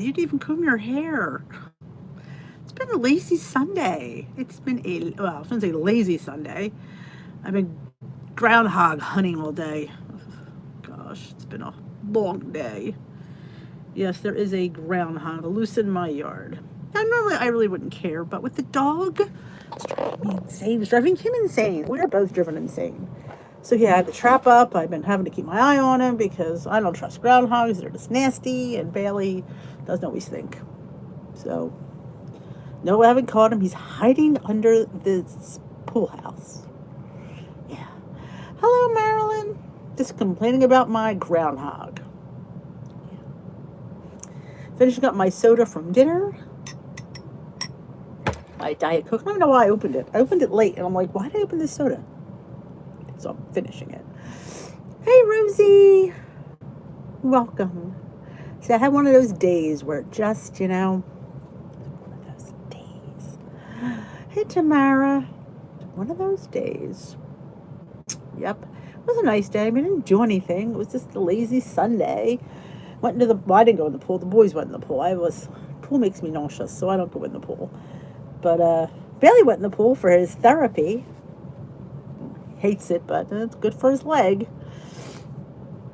You didn't even comb your hair. It's been a lazy Sunday. It's been well, I was going to say lazy Sunday. I've been groundhog hunting all day. Gosh, it's been a long day. Yes, there is a groundhog loose in my yard. Now, normally I really wouldn't care, but with the dog, it's driving me insane. It's driving him insane. We are both driven insane. So yeah, I had the trap up. I've been having to keep my eye on him because I don't trust groundhogs. They're just nasty, and Bailey doesn't always think. So, no, I haven't caught him. He's hiding under this pool house. Yeah. Hello, Marilyn. Just complaining about my groundhog. Finishing up my soda from dinner. My Diet Coke. I don't know why I opened it. I opened it late, and I'm like, why did I open this soda? So I'm finishing it. Hey, Rosie. Welcome. See, I had one of those days where it just, one of those days. Hey, Tamara. One of those days. Yep. It was a nice day. I mean, I didn't do anything. It was just a lazy Sunday. Went into the, well, I didn't go in the pool. The boys went in the pool. Pool makes me nauseous, so I don't go in the pool. But Bailey went in the pool for his therapy. Hates it, but it's good for his leg.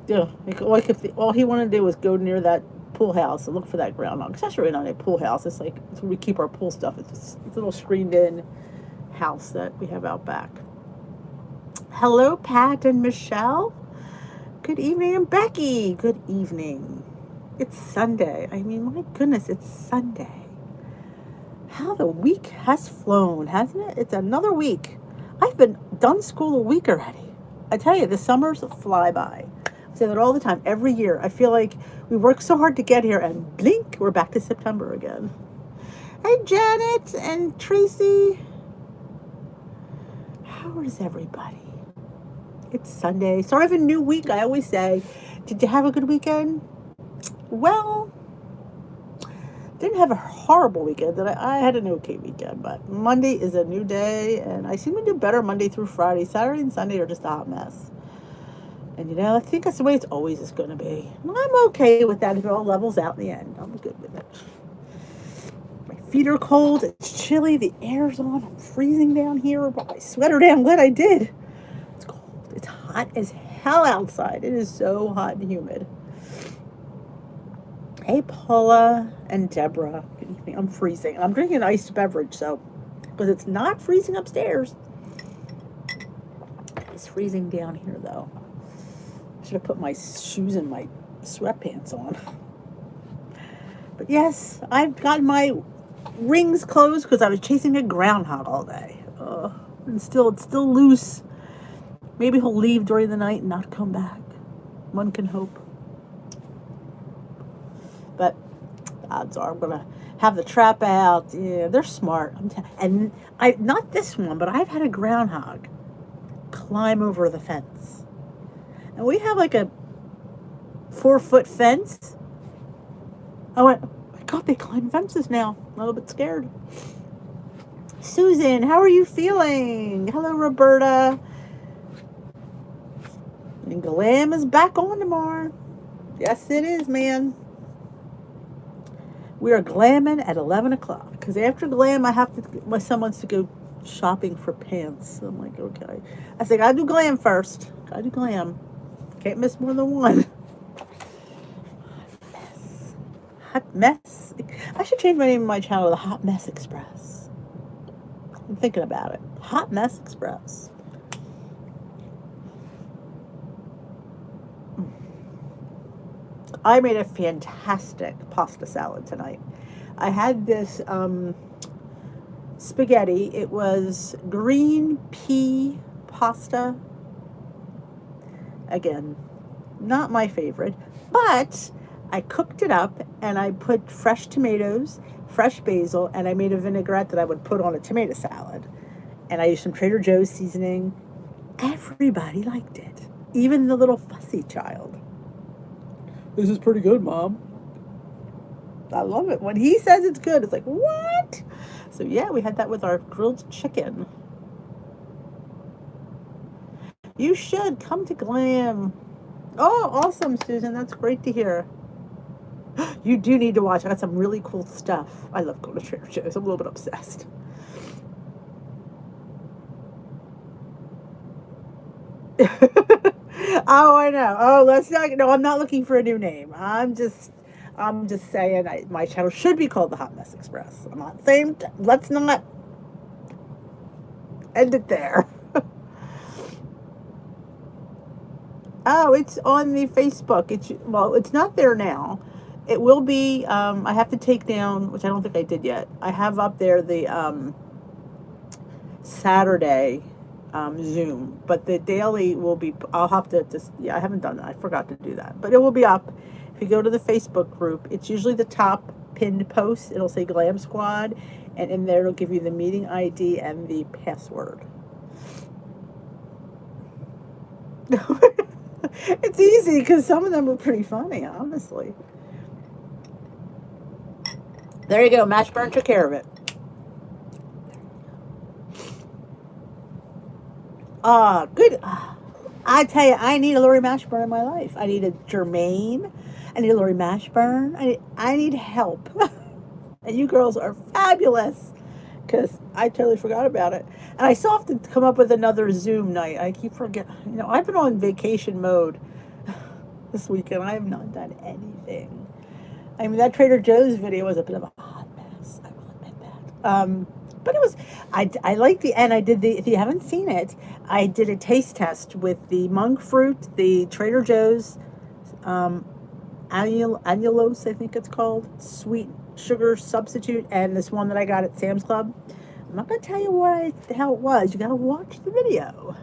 Yeah, all he wanted to do was go near that pool house and look for that groundhog. It's actually not a pool house. It's where we keep our pool stuff. It's a little screened-in house that we have out back. Hello, Pat and Michelle. Good evening, and Becky. Good evening. It's Sunday. I mean, my goodness, it's Sunday. How the week has flown, hasn't it? It's another week. I've been done school a week already. I tell you, the summers fly by. I say that all the time, every year. I feel like we work so hard to get here, and blink, we're back to September again. Hey, Janet and Tracy. How is everybody? It's Sunday. Start of a new week, I always say. Did you have a good weekend? Well, didn't have a horrible weekend. I had an okay weekend, but Monday is a new day, and I seem to do better Monday through Friday. Saturday and Sunday are just a hot mess. And, I think that's the way it's always is going to be. And I'm okay with that if it all levels out in the end. I'm good with it. My feet are cold. It's chilly. The air's on. I'm freezing down here. But my sweater damn glad I did. It's cold. It's hot as hell outside. It is so hot and humid. Hey, Paula and Deborah. Good evening. I'm freezing. I'm drinking an iced beverage, because it's not freezing upstairs. It's freezing down here, though. I should have put my shoes and my sweatpants on. But yes, I've got my rings closed because I was chasing a groundhog all day. And it's still loose. Maybe he'll leave during the night and not come back. One can hope. But the odds are I'm going to have the trap out. Yeah, they're smart. And not this one, but I've had a groundhog climb over the fence. And we have like a 4-foot fence. I went, oh my God, they climb fences now. I'm a little bit scared. Susan, how are you feeling? Hello, Roberta. And Glam is back on tomorrow. Yes, it is, man. We are glamming at 11 o'clock. Because after glam, my son wants to go shopping for pants. So I'm like, okay. I said, gotta do glam first. Gotta do glam. Can't miss more than one. Hot Mess. I should change my name of my channel to the Hot Mess Express. I'm thinking about it. Hot Mess Express. I made a fantastic pasta salad tonight. I had this spaghetti. It was green pea pasta. Again, not my favorite, but I cooked it up and I put fresh tomatoes, fresh basil, and I made a vinaigrette that I would put on a tomato salad. And I used some Trader Joe's seasoning. Everybody liked it, even the little fussy child. This is pretty good, Mom. I love it. When he says it's good, it's like, what? So yeah, we had that with our grilled chicken. You should come to Glam. Oh, awesome, Susan. That's great to hear. You do need to watch. I got some really cool stuff. I love going to Trader Joe's. I'm a little bit obsessed. Oh, I know. Oh, let's not. No, I'm not looking for a new name. I'm just saying my channel should be called the Hot Mess Express. I'm not saying. Let's not end it there. Oh, it's on the Facebook. It's not there now. It will be. I have to take down, which I don't think I did yet. I have up there the Saturday Zoom, but the daily will be. I'll have to just. Yeah, I haven't done that. I forgot to do that, but it will be up. If you go to the Facebook group, it's usually the top pinned post. It'll say Glam Squad, and in there it'll give you the meeting ID and the password. It's easy because some of them are pretty funny, honestly. There you go. Mashburn took care of it. Good. I tell you, I need a Lori Mashburn in my life. I need a Jermaine. I need a Lori Mashburn. I need help. And you girls are fabulous because I totally forgot about it. And I still have to come up with another Zoom night. I keep forgetting. I've been on vacation mode this weekend. I have not done anything. I mean, that Trader Joe's video was a bit of a hot mess. I will admit that. But it was, I like the end. If you haven't seen it, I did a taste test with the monk fruit, the Trader Joe's annulose, I think it's called, sweet sugar substitute, and this one that I got at Sam's Club. I'm not going to tell you how it was. You got to watch the video.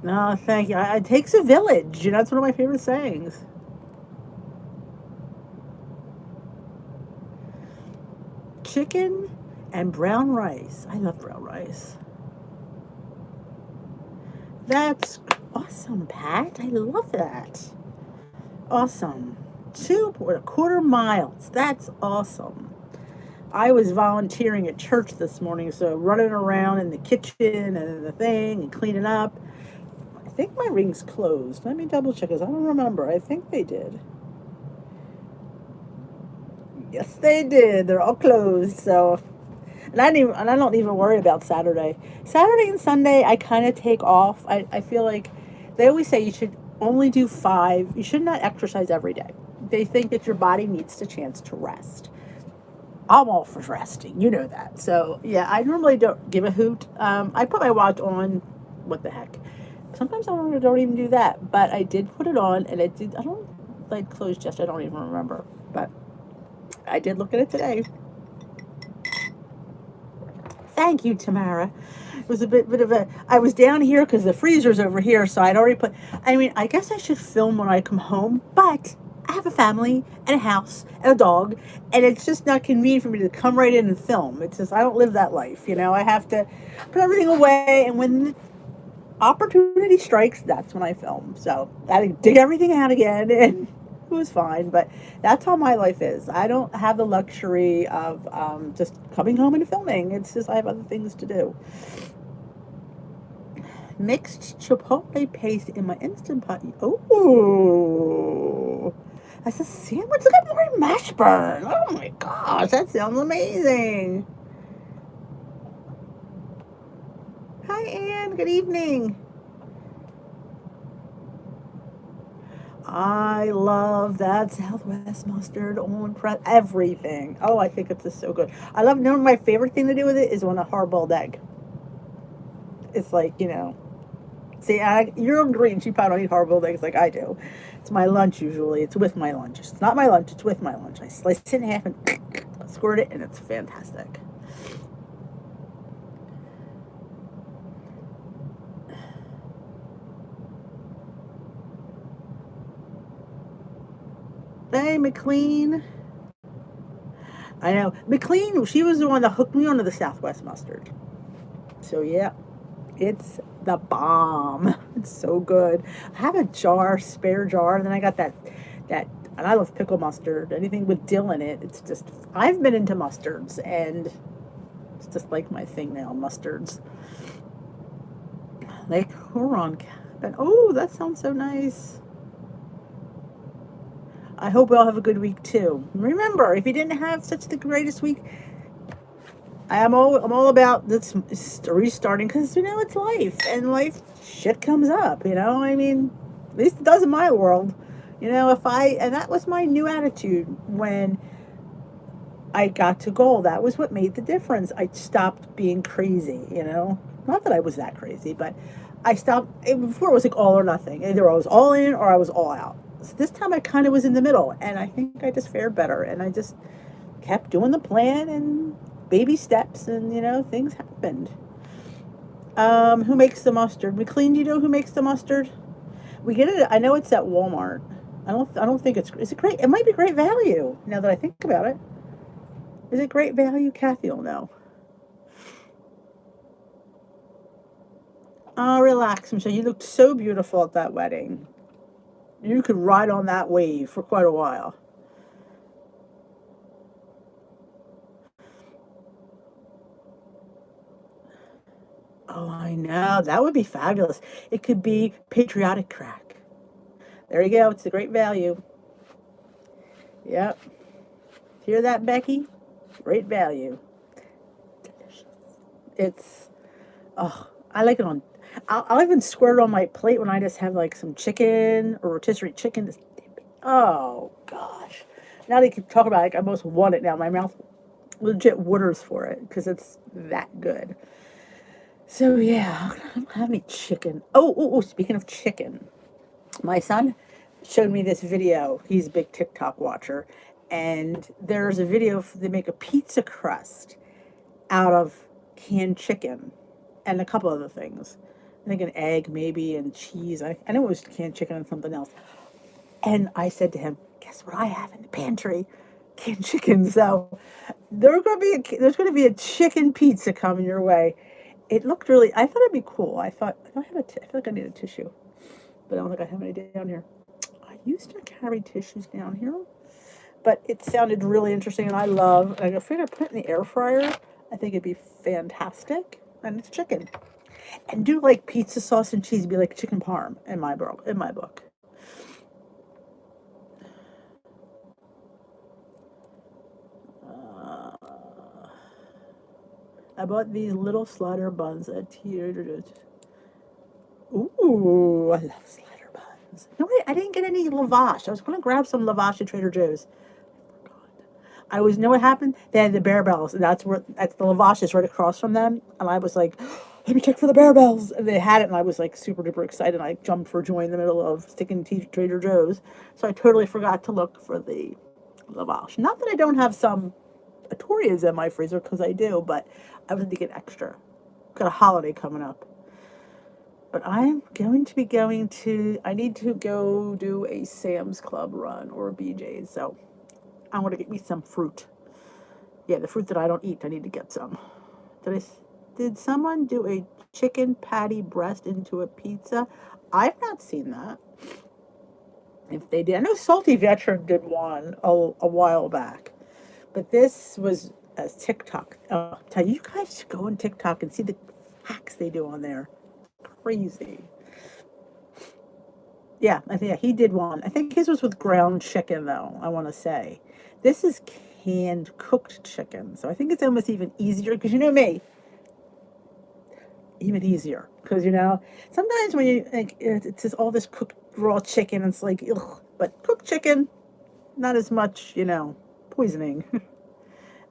No, thank you. It takes a village. That's one of my favorite sayings. Chicken and brown rice. I love brown rice. That's awesome, Pat. I love that. Awesome. 2.25 miles. That's awesome. I was volunteering at church this morning, so running around in the kitchen and the thing and cleaning up. I think my ring's closed. Let me double check because I don't remember. I think they did. Yes, they did. They're all closed. So, and I don't even worry about Saturday. Saturday and Sunday, I kind of take off. I feel like they always say you should only do 5. You should not exercise every day. They think that your body needs a chance to rest. I'm all for resting. You know that. So, yeah, I normally don't give a hoot. I put my watch on. What the heck? Sometimes I don't even do that. But I did put it on, and it did. I don't like closed yesterday. I don't even remember. But I did look at it today. Thank you, Tamara. It was a bit of a. I was down here because the freezer's over here, so I'd already put. I mean, I guess I should film when I come home, but I have a family and a house and a dog, and it's just not convenient for me to come right in and film. It's just I don't live that life, I have to put everything away, and when the opportunity strikes, that's when I film. So I dig everything out again, and it was fine. But that's how my life is. I don't have the luxury of just coming home and filming. It's just I have other things to do. Mixed chipotle paste in my Instant Pot. Oh, that's a sandwich. Look at Lori Mashburn. Oh my gosh, that sounds amazing. Hi, Ann. Good evening. I love that Southwest mustard on everything. Oh, I think it's just so good. I love. My favorite thing to do with it is on a hard-boiled egg. It's like, see, you're Green. She probably don't eat hard-boiled eggs like I do. It's my lunch usually. It's with my lunch. It's not my lunch. It's with my lunch. I slice it in half and squirt it, and it's fantastic. Hey, McLean. I know. McLean, she was the one that hooked me onto the Southwest mustard. So, yeah. It's the bomb. It's so good. I have a spare jar, and then I got that, and I love pickle mustard. Anything with dill in it. It's just, I've been into mustards, and it's just like my thing now, mustards. Lake Huron cabin. Oh, that sounds so nice. I hope we all have a good week too. Remember, if you didn't have such the greatest week, I'm all about this restarting because it's life and life shit comes up. I mean, at least it does in my world. If I and that was my new attitude when I got to goal. That was what made the difference. I stopped being crazy. Not that I was that crazy, but I stopped. Before it was like all or nothing. Either I was all in or I was all out. So this time I kind of was in the middle, and I think I just fared better. And I just kept doing the plan and baby steps, and things happened. Who makes the mustard? McLean, do you know who makes the mustard? We get it. I know it's at Walmart. I don't think it's. Is it great? It might be great value. Now that I think about it, is it great value? Kathy will know. Oh, relax, Michelle. You looked so beautiful at that wedding. You could ride on that wave for quite a while. Oh, I know. That would be fabulous. It could be patriotic crack. There you go. It's a great value. Yep. Hear that, Becky? Great value. Delicious. It's, oh, I like it on, I'll even squirt it on my plate when I just have like some chicken or rotisserie chicken. Just dip it. Oh, gosh. Now they keep talking about it, I almost want it now. My mouth legit waters for it because it's that good. So, yeah, I don't have any chicken. Oh, speaking of chicken, my son showed me this video. He's a big TikTok watcher. And there's a video, they make a pizza crust out of canned chicken and a couple other things. I think an egg maybe and cheese. I know it was canned chicken and something else. And I said to him, guess what I have in the pantry? Canned chicken. So there's going to be a chicken pizza coming your way. It looked really, I thought it'd be cool. I thought, I feel like I need a tissue, but I don't think I have any down here. I used to carry tissues down here, but it sounded really interesting, and I figured I'd put it in the air fryer. I think it'd be fantastic, and it's chicken. And do like pizza sauce and cheese, be like chicken parm in my book. I bought these little slider buns at Trader. Ooh, I love slider buns. No, wait, I didn't get any lavash. I was going to grab some lavash at Trader Joe's. I was know what happened. They had the Bear Bells, and that's the lavash is right across from them. And I was like, let me check for the Bear Bells. And they had it, and I was like super duper excited. And I jumped for joy in the middle of sticking to Trader Joe's, so I totally forgot to look for the lavash. Not that I don't have some Atorias in my freezer, because I do, but I was thinking extra. Got a holiday coming up. But I'm going to be I need to go do a Sam's Club run or a BJ's, so I want to get me some fruit. Yeah, the fruit that I don't eat, I need to get some. Did someone do a chicken patty breast into a pizza? I've not seen that. If they did, I know Salty Veteran did one a while back, but this was a TikTok. Tell you guys should go on TikTok and see the hacks they do on there. Crazy. Yeah, I think he did one. I think his was with ground chicken, though, I want to say. This is canned cooked chicken, so I think it's almost even easier, because you know me, even easier. Because, sometimes when you think it's just all this cooked raw chicken, it's like, ugh. But cooked chicken, not as much, poisoning.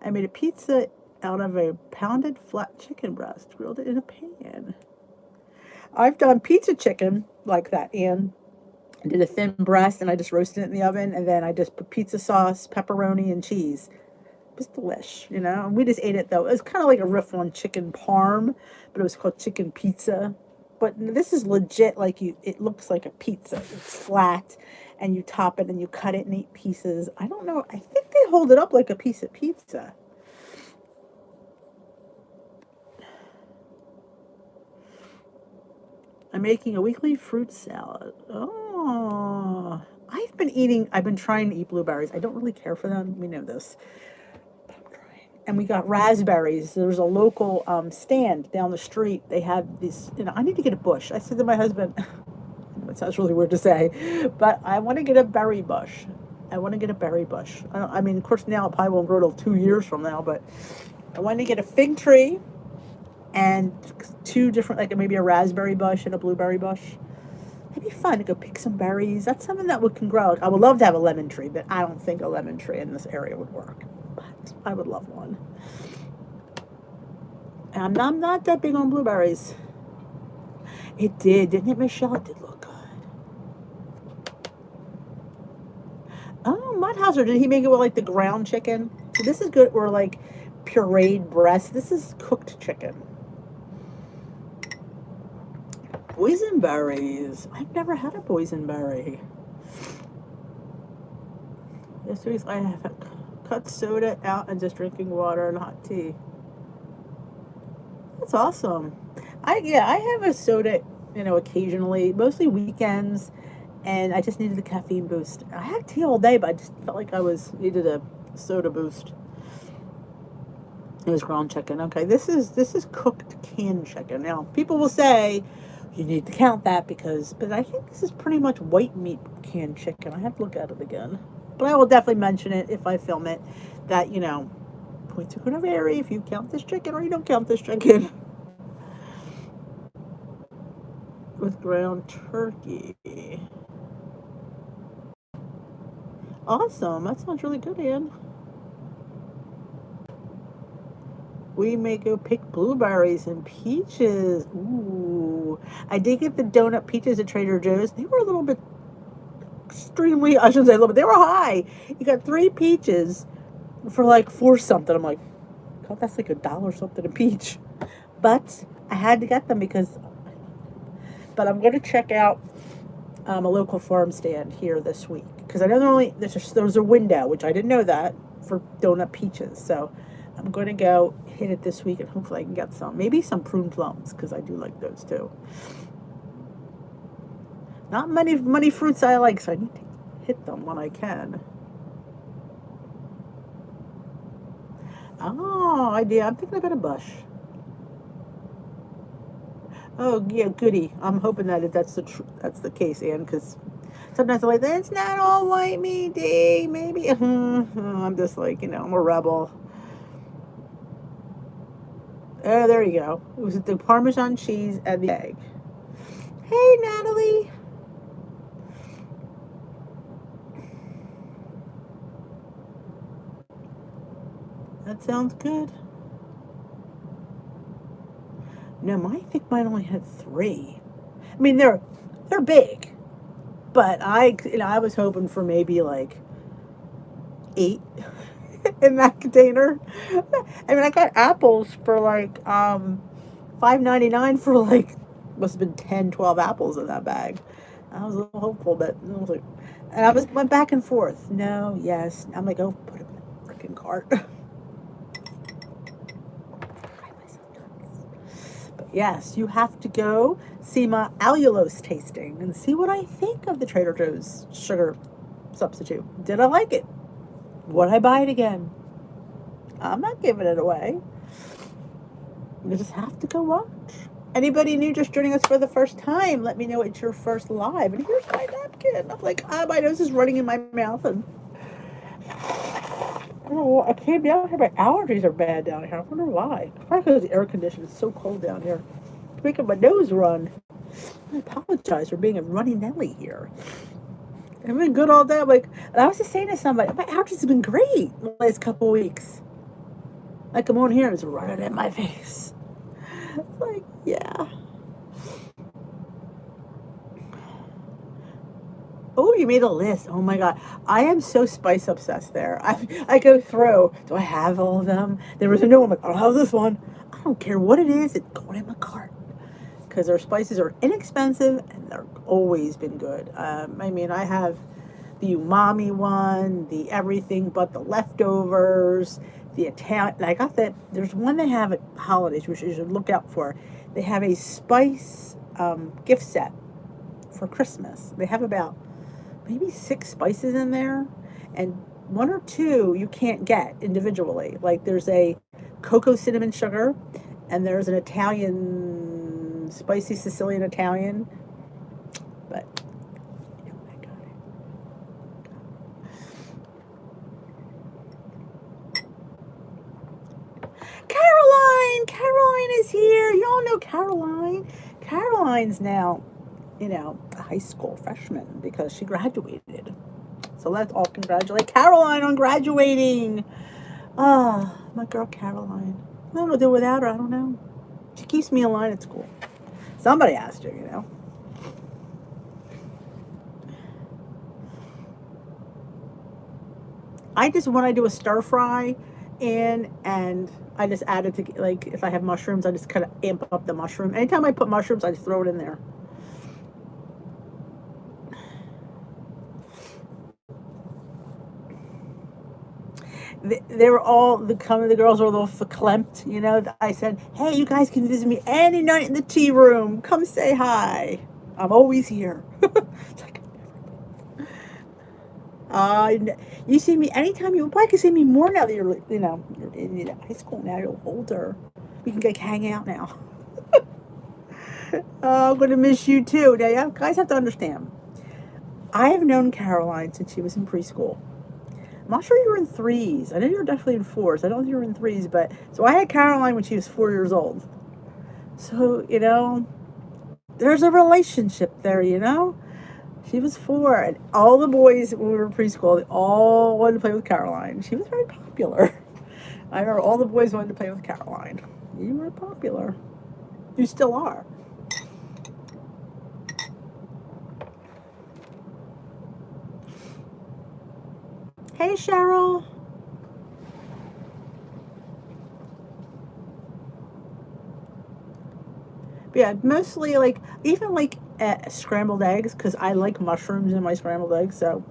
I made a pizza out of a pounded flat chicken breast, grilled it in a pan. I've done pizza chicken like that, and I did a thin breast, and I just roasted it in the oven, and then I just put pizza sauce, pepperoni, and cheese. It was delish, And we just ate it, though. It was kind of like a riff on chicken parm, but it was called chicken pizza. But this is legit, it looks like a pizza. It's flat, and you top it, and you cut it in 8 pieces. I don't know. I think they hold it up like a piece of pizza. I'm making a weekly fruit salad. Oh, I've been trying to eat blueberries. I don't really care for them. We know this. But I'm trying. And we got raspberries. There's a local stand down the street. They have this, I need to get a bush. I said to my husband, it sounds really weird to say, but I want to get a berry bush. I want to get a berry bush. I mean, of course, now it probably won't grow till 2 years from now, but I want to get a fig tree and two different, like maybe a raspberry bush and a blueberry bush. It'd be fun to go pick some berries. That's something that can grow. I would love to have a lemon tree, but I don't think a lemon tree in this area would work. But I would love one. And I'm not that big on blueberries. It did, didn't it, Michelle? It did look good. Oh, Mudhouser, did he make it with like the ground chicken? So this is good, or like pureed breast. This is cooked chicken. Boysenberries. I've never had a boysenberry. This week I have cut soda out and just drinking water and hot tea. That's awesome. I have a soda, occasionally, mostly weekends, and I just needed the caffeine boost. I had tea all day, but I just felt like I needed a soda boost. It was ground chicken. Okay, this is cooked canned chicken. Now, people will say you need to count that but I think this is pretty much white meat canned chicken. I have to look at it again. But I will definitely mention it if I film it, that, points are going to vary if you count this chicken or you don't count this chicken. With ground turkey. Awesome. That sounds really good, Ann. We may go pick blueberries and peaches. Ooh. I did get the donut peaches at Trader Joe's. They were a little bit I shouldn't say a little bit, they were high. You got 3 peaches for like $4 something. I'm like, God, that's like $1 something a peach. But I had to get them but I'm going to check out a local farm stand here this week. Because I know there's a window, which I didn't know that, for donut peaches. So I'm going to go hit it this week and hopefully I can get some. Maybe some prune plums, because I do like those too. Not many fruits I like, so I need to hit them when I can. Oh, idea. I'm thinking about a bush. Oh, yeah, goody. I'm hoping that that's the case, Ann, because sometimes I'm like, it's not all white meat, maybe. I'm just like, I'm a rebel. Oh, there you go. It was the Parmesan cheese and the egg. Hey, Natalie. That sounds good. No, I think mine only had 3. I mean, they're big, but I was hoping for maybe like 8 in that container. I mean, I got apples for like $5.99 for like, must have been 10, 12 apples in that bag. I was a little hopeful, but I was like, and I went back and forth. No, yes. I'm like, oh, put it in the freaking cart. Yes, you have to go see my allulose tasting and see what I think of the Trader Joe's sugar substitute. Did I like it? Would I buy it again? I'm not giving it away. You just have to go watch. Anybody new just joining us for the first time, let me know it's your first live. And here's my napkin. I'm like, my nose is running in my mouth. And I came down here, my allergies are bad down here. I wonder why. Probably because the air conditioning is so cold down here. It's making my nose run. I apologize for being a runny Nelly here. I've been good all day. I'm like, and I was just saying to somebody, my allergies have been great the last couple of weeks. I come on here and it's running in my face. It's like, yeah. Oh, you made a list. Oh my God. I am so spice obsessed there. I go through, do I have all of them? There was a new one. I'm like, I don't have this one. I don't care what it is. It's going in my cart. Because their spices are inexpensive and they're always been good. I mean, I have the umami one, the everything but the leftovers, the Italian. I got that. There's one they have at holidays, which you should look out for. They have a spice gift set for Christmas. They have about maybe 6 spices in there, and 1 or 2 you can't get individually. Like there's a cocoa cinnamon sugar, and there's an Italian, spicy Sicilian Italian. But I got it. Caroline is here. You all know Caroline. Caroline's now, a high school freshman because she graduated. So let's all congratulate Caroline on graduating. Ah, my girl Caroline. I don't know what to do without her. I don't know. She keeps me in line at school. Somebody asked her. I just, when I do a stir fry and I just add it to, like, if I have mushrooms, I just kind of amp up the mushroom. Anytime I put mushrooms, I just throw it in there. They were all, the girls were a little verklempt. I said, hey, you guys can visit me any night in the tea room. Come say hi. I'm always here. It's like, you see me anytime you probably can see me more now that you're in high school now. You're older. We can hang out now. Oh, I'm gonna miss you too. Now, you guys have to understand. I have known Caroline since she was in preschool. I'm not sure you were in threes. I know you were definitely in fours. I don't think you were in threes, but so I had Caroline when she was 4 years old. So there's a relationship there. She was 4, and all the boys when we were in preschool, they all wanted to play with Caroline. She was very popular. I remember all the boys wanted to play with Caroline. You were popular. You still are. Hey, Cheryl. But yeah, mostly even scrambled eggs, because I like mushrooms in my scrambled eggs. So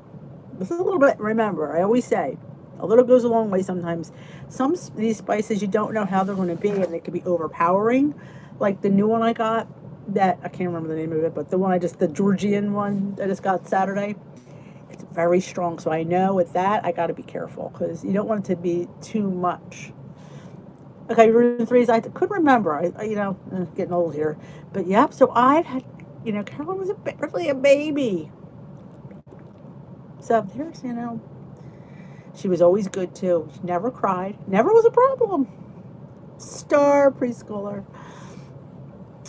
this is a little bit, remember, I always say, a little goes a long way sometimes. Some of these spices, you don't know how they're going to be, and they could be overpowering. Like the new one I got, that, I can't remember the name of it, but the Georgian one I just got Saturday, it's very strong. So I know with that, I got to be careful, because you don't want it to be too much. Okay, room threes. I couldn't remember. Getting old here, but yep. So I've had, Caroline was really a baby. So there's, she was always good too. She never cried. Never was a problem. Star preschooler.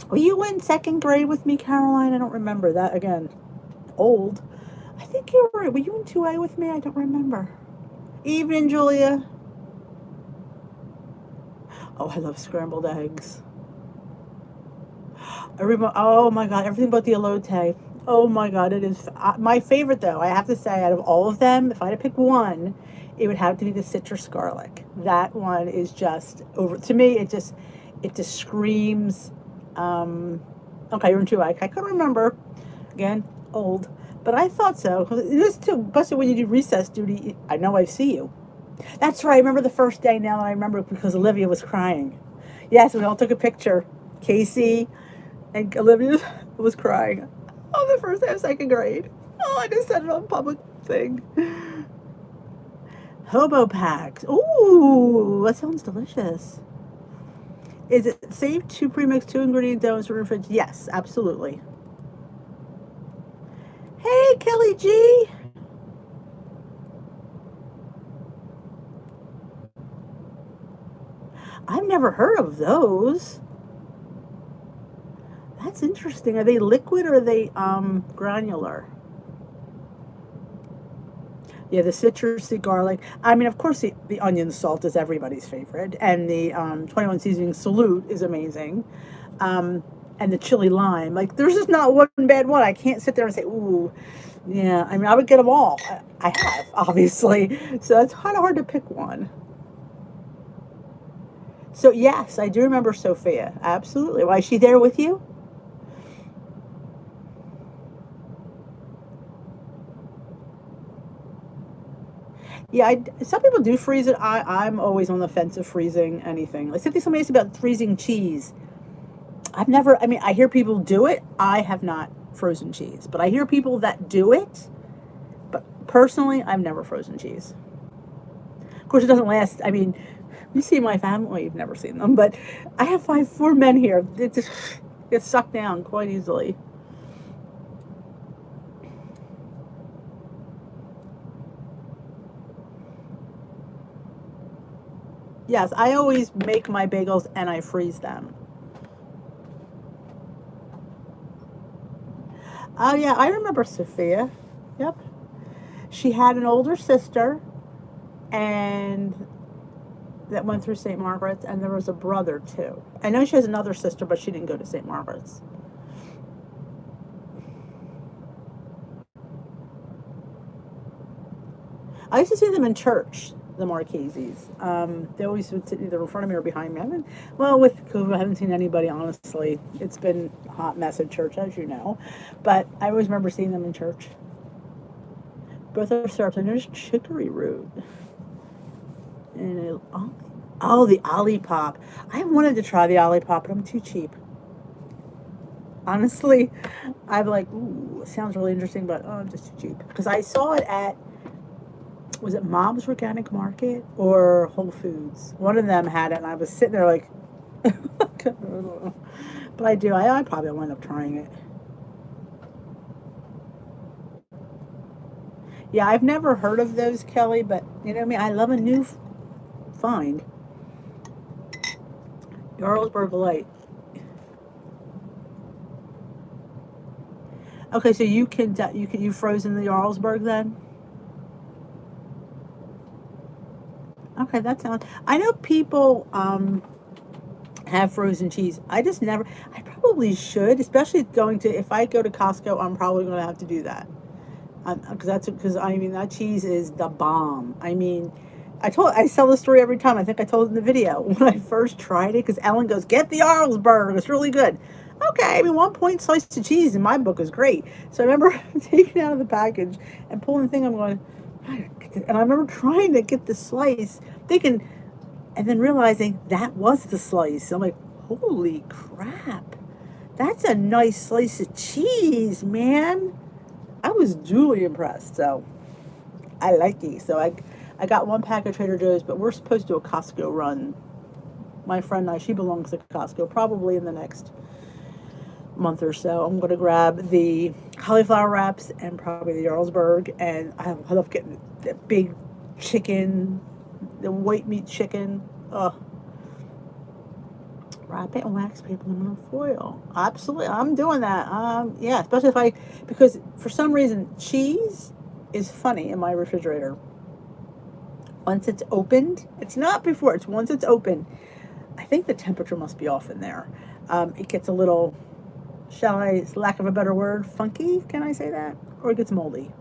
Were you in second grade with me, Caroline? I don't remember that. Again, old. I think you were. Were you in 2A with me? I don't remember. Evening, Julia. Oh, I love scrambled eggs. Oh my God, everything but the elote. Oh my God, it is my favorite though. I have to say, out of all of them, if I had to pick one, it would have to be the citrus garlic. That one is just over. To me, it just screams. Okay, you're in 2A. I couldn't remember. Again, old, but I thought so. It is too. Busted when you do recess duty. I know I see you. That's right. I remember the first day now. I remember because Olivia was crying. Yes, we all took a picture. Casey and Olivia was crying on the first day of second grade. Oh, I just said it on public thing. Hobo packs. Ooh, that sounds delicious. Is it safe to premix 2 ingredient doughs for the fridge? Yes, absolutely. Hey, Kelly G. I've never heard of those. That's interesting. Are they liquid or are they granular? Yeah, the citrusy garlic. I mean, of course, the onion salt is everybody's favorite, and the 21 seasoning salute is amazing, and the chili lime. Like, there's just not one bad one. I can't sit there and say, ooh, yeah. I mean, I would get them all. I have, obviously, so it's kind of hard to pick one. So yes, I do remember Sophia. Absolutely. Why is she there with you? Yeah, some people do freeze it. I'm always on the fence of freezing anything. Like somebody asked about freezing cheese. I've never. I mean, I hear people do it. I have not frozen cheese, but I hear people that do it. But personally, I've never frozen cheese. Of course, it doesn't last. I mean, you see my family. You've never seen them, but I have 4 men here. It just gets sucked down quite easily. Yes, I always make my bagels and I freeze them. Oh yeah, I remember Sophia. Yep. She had an older sister and that went through St. Margaret's, and there was a brother too. I know she has another sister, but she didn't go to St. Margaret's. I used to see them in church, the Marcheses. They always would sit either in front of me or behind me. Well, with COVID, I haven't seen anybody, honestly. It's been a hot mess at church, as you know. But I always remember seeing them in church. Both are syrups. And there's chicory root. And oh, the Olipop. I wanted to try the Olipop, but I'm too cheap. Honestly, I'm like, ooh, it sounds really interesting, but oh, I'm just too cheap. Because I saw it at, was it Mom's Organic Market or Whole Foods? One of them had it, and I was sitting there like, but I do. I probably will end up trying it. Yeah, I've never heard of those, Kelly, but you know what I mean? I love a new find. Jarlsberg Light. Okay, so you've frozen the Jarlsberg then? Okay, that sounds. I know people have frozen cheese. I just never. I probably should, especially going to. If I go to Costco, I'm probably going to have to do that. Because I mean that cheese is the bomb. I mean, I tell the story every time. I think I told it in the video when I first tried it because Ellen goes, "Get the Jarlsberg. It's really good." Okay, I mean 1 point slice of cheese in my book is great. So I remember taking it out of the package and pulling the thing. I'm going, and I remember trying to get the slice, thinking, and then realizing that was the slice. I'm like, holy crap, that's a nice slice of cheese, man. I was duly impressed. So I like it. So I got one pack of Trader Joe's, but we're supposed to do a Costco run. My friend and I, she belongs to Costco, probably in the next month or so. I'm going to grab the cauliflower wraps and probably the Jarlsberg, and I love getting the big chicken, the white meat chicken. Wrap it in wax paper, aluminum foil. Absolutely, I'm doing that. Yeah, especially because for some reason cheese is funny in my refrigerator. Once it's opened, it's not before. It's once it's open. I think the temperature must be off in there. It gets a little, lack of a better word, funky. Can I say that? Or it gets moldy.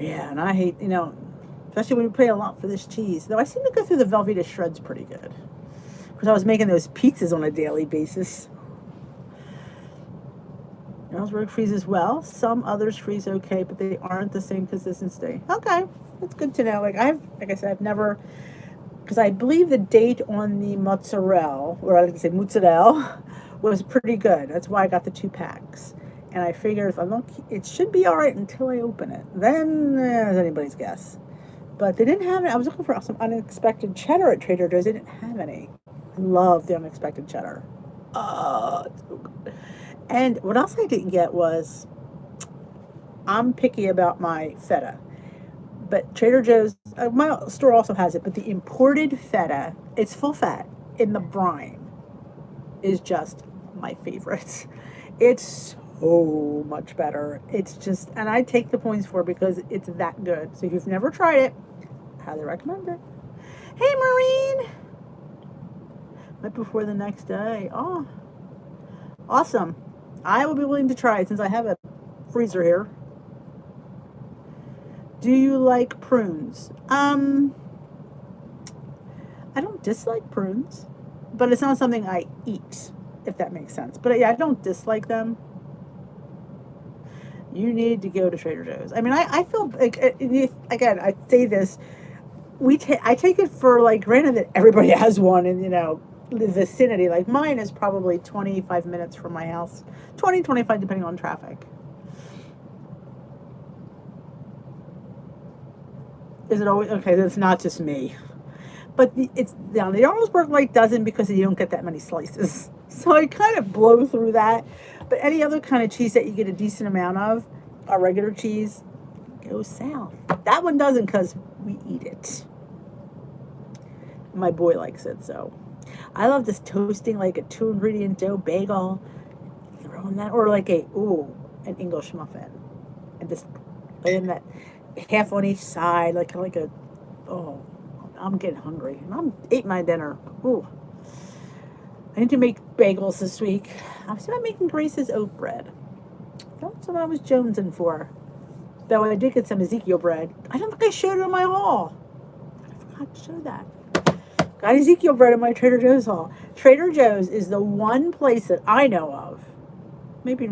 Yeah, and I hate, especially when you pay a lot for this cheese. Though I seem to go through the Velveeta shreds pretty good. Because I was making those pizzas on a daily basis. Jarlsberg freezes well. Some others freeze okay, but they aren't the same consistency. Okay, that's good to know. Like I said, I've never, because I believe the date on the mozzarella, or I like to say mozzarella, was pretty good. That's why I got the 2 packs. And I figured if I don't, it should be all right until I open it. Then it's anybody's guess. But they didn't have it. I was looking for some unexpected cheddar at Trader Joe's. They didn't have any. I love the unexpected cheddar. Oh, it's so good. And what else I didn't get was, I'm picky about my feta. But Trader Joe's, my store also has it, but the imported feta, it's full fat in the brine, is just my favorite. It's so much better. It's just, and I take the points for it because it's that good. So if you've never tried it, I highly recommend it. Hey, Maureen! Right before the next day. Oh, awesome. I will be willing to try it since I have a freezer here. Do you like prunes? I don't dislike prunes, but it's not something I eat, if that makes sense. But yeah, I don't dislike them. You need to go to Trader Joe's. I mean, I feel like, again, I say this, I take it for like granted that everybody has one in, the vicinity. Like mine is probably 25 minutes from my house, 25 depending on traffic. Is it always okay? That's not just me, but the Jarlsberg Light doesn't, because you don't get that many slices. So I kind of blow through that. But any other kind of cheese that you get a decent amount of, a regular cheese, goes south. That one doesn't, because we eat it. my boy likes it. So I love just toasting like a 2 ingredient dough bagel, throwing that, or like an English muffin, and just laying that half on each side, like a oh, I'm getting hungry, and I'm ate my dinner. Ooh, I need to make bagels this week. I was not making Grace's oat bread. That's what I was jonesing for. Though I did get some Ezekiel bread. I don't think I showed it in my haul. I forgot to show that. Got Ezekiel bread in my Trader Joe's haul. Trader Joe's is the one place that I know of, maybe,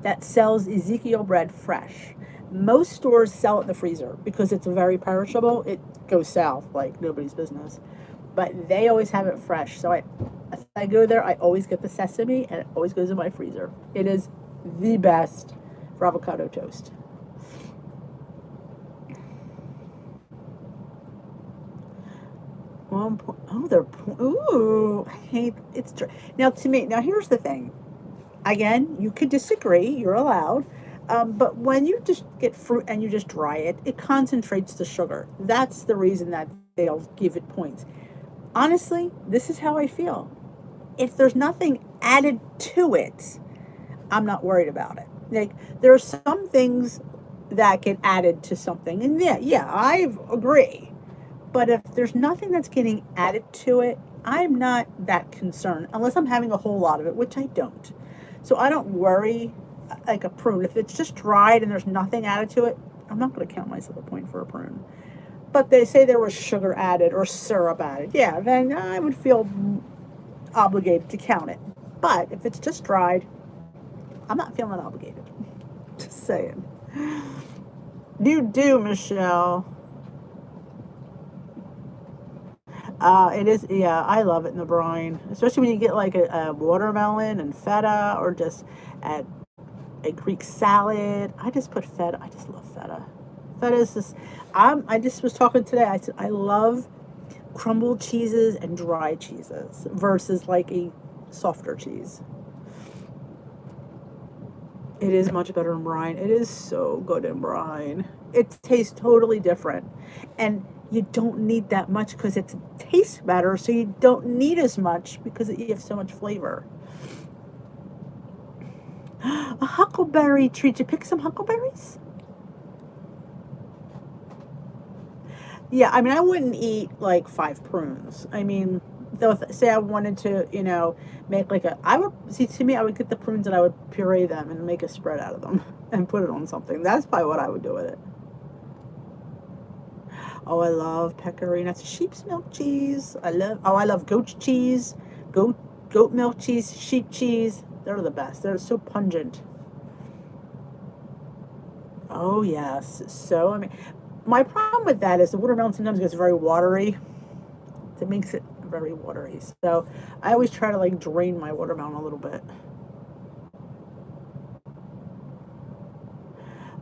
that sells Ezekiel bread fresh. Most stores sell it in the freezer because it's very perishable. It goes south like nobody's business. But they always have it fresh. So if I go there, I always get the sesame, and it always goes in my freezer. It is the best for avocado toast. Ooh, I hate it's. Now to me, now here's the thing. Again, you could disagree. You're allowed. But when you just get fruit and you just dry it, it concentrates the sugar. That's the reason that they'll give it points. Honestly, this is how I feel. If there's nothing added to it, I'm not worried about it. Like, there are some things that get added to something, and yeah, I agree. But if there's nothing that's getting added to it, I'm not that concerned unless I'm having a whole lot of it, which I don't. So I don't worry like a prune. If it's just dried and there's nothing added to it, I'm not going to count myself a point for a prune. But they say there was sugar added or syrup added. Yeah, then I would feel obligated to count it. But if it's just dried, I'm not feeling obligated. Just saying. You do, Michelle. It is, yeah, I love it in the brine, especially when you get like a watermelon and feta, or just a Greek salad. I just put feta. I just love feta. Feta is just, I just was talking today. I said I love crumbled cheeses and dry cheeses versus like a softer cheese. It is much better in brine. It is so good in brine. It tastes totally different. And you don't need that much because it tastes better, so you don't need as much because you have so much flavor. A huckleberry tree. Did you pick some huckleberries? Yeah, I mean, I wouldn't eat like 5 prunes. I mean, though, if, say I wanted to, make like I would, see, to me, I would get the prunes and I would puree them and make a spread out of them and put it on something. That's probably what I would do with it. Oh, I love pecorino. That's sheep's milk cheese. I love goat cheese, goat milk cheese, sheep cheese. They're the best. They're so pungent. Oh, yes. So, I mean, my problem with that is the watermelon sometimes gets very watery. It makes it very watery. So, I always try to like drain my watermelon a little bit.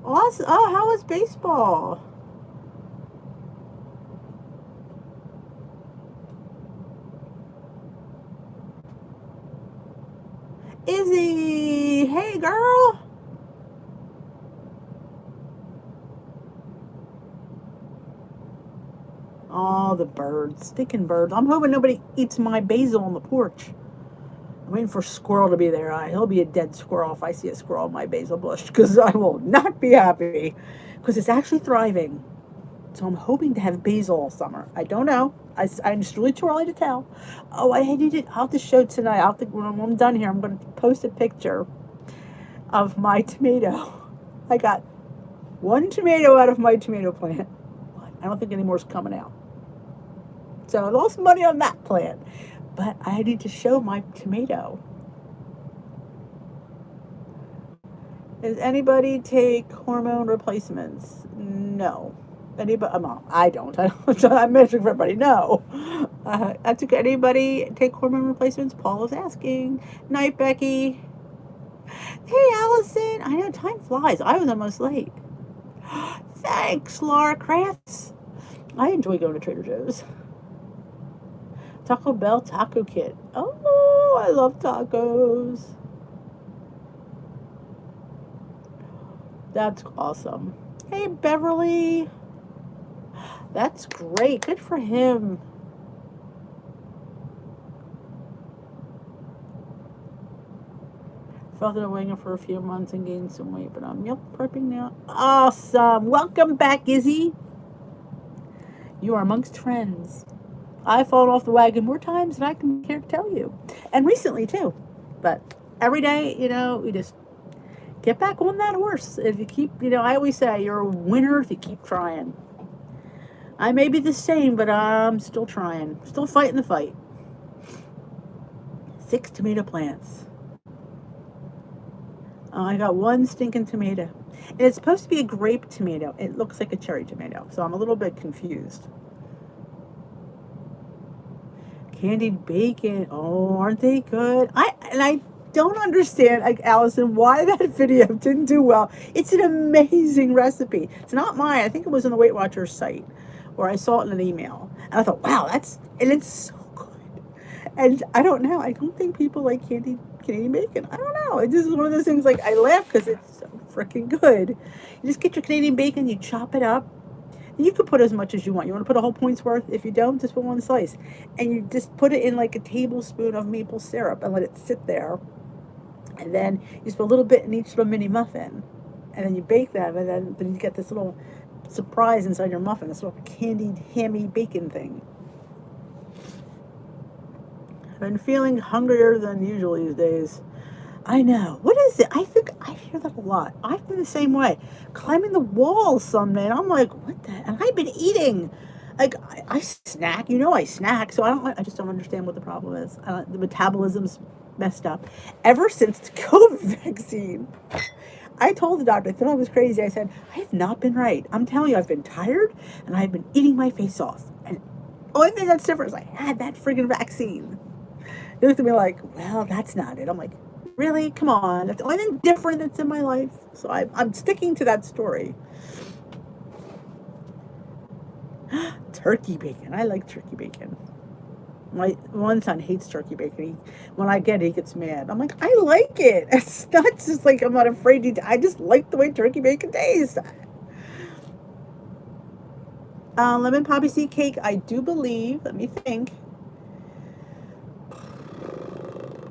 Awesome. Oh, how was baseball? Izzy, hey girl. Oh, the birds, stinking birds. I'm hoping nobody eats my basil on the porch. I'm waiting for a squirrel to be there. He'll be a dead squirrel if I see a squirrel in my basil bush, because I will not be happy, because it's actually thriving. So I'm hoping to have basil all summer. I don't know. I'm just really too early to tell. Oh, I need it. I'll have to show tonight. When I'm done here, I'm going to post a picture of my tomato. I got 1 tomato out of my tomato plant. I don't think any more is coming out. So I lost money on that plant. But I need to show my tomato. Does anybody take hormone replacements? No. Anybody? I don't. I'm measuring for everybody. No. That's okay. Anybody take hormone replacements? Paul is asking. Night, Becky. Hey, Allison. I know time flies. I was almost late. Thanks, Laura Crafts. I enjoy going to Trader Joe's. Taco Bell Taco Kit. Oh, I love tacos. That's awesome. Hey, Beverly. That's great. Good for him. felt it weighing for a few months and gained some weight, but I'm meal prepping now. Awesome. Welcome back, Izzy. You are amongst friends. I've fallen off the wagon more times than I can care to tell you. And recently, too. But every day, you just get back on that horse. If you keep, I always say you're a winner if you keep trying. I may be the same, but I'm still trying. Still fighting the fight. 6 tomato plants. I got 1 stinking tomato. And it's supposed to be a grape tomato. It looks like a cherry tomato. So I'm a little bit confused. Candied bacon. Oh, aren't they good? I don't understand, like Allison, why that video didn't do well. It's an amazing recipe. It's not mine. I think it was on the Weight Watchers site, or I saw it in an email. And I thought, wow, and it's so good. And I don't know. I don't think people like candied Canadian bacon. I don't know. It's just one of those things, like, I laugh because it's so freaking good. You just get your Canadian bacon, you chop it up. You could put as much as you want. You want to put a whole point's worth? If you don't, just put 1 slice. And you just put it in like a tablespoon of maple syrup and let it sit there. And then you just put a little bit in each little mini muffin. And then you bake them, and then you get this little surprise inside your muffin, this little candied hammy bacon thing. I've been feeling hungrier than usual these days. I know. What is it? I think I hear that a lot. I've been the same way. Climbing the wall someday, and I'm like, what the? And I've been eating. Like, I snack. I snack. So I just don't understand what the problem is. The metabolism's messed up. Ever since the COVID vaccine, I told the doctor, I thought I was crazy. I said, I have not been right. I'm telling you, I've been tired, and I've been eating my face off. And the only thing that's different is I had that friggin' vaccine. They looked at me like, well, that's not it. I'm like, really? Come on. That's the only thing different that's in my life. So I'm sticking to that story. Turkey bacon. I like turkey bacon. My one son hates turkey bacon. When I get it, he gets mad. I'm like, I like it. It's not just like I'm not afraid to eat. I just like the way turkey bacon tastes. Lemon poppy seed cake, I do believe. Let me think.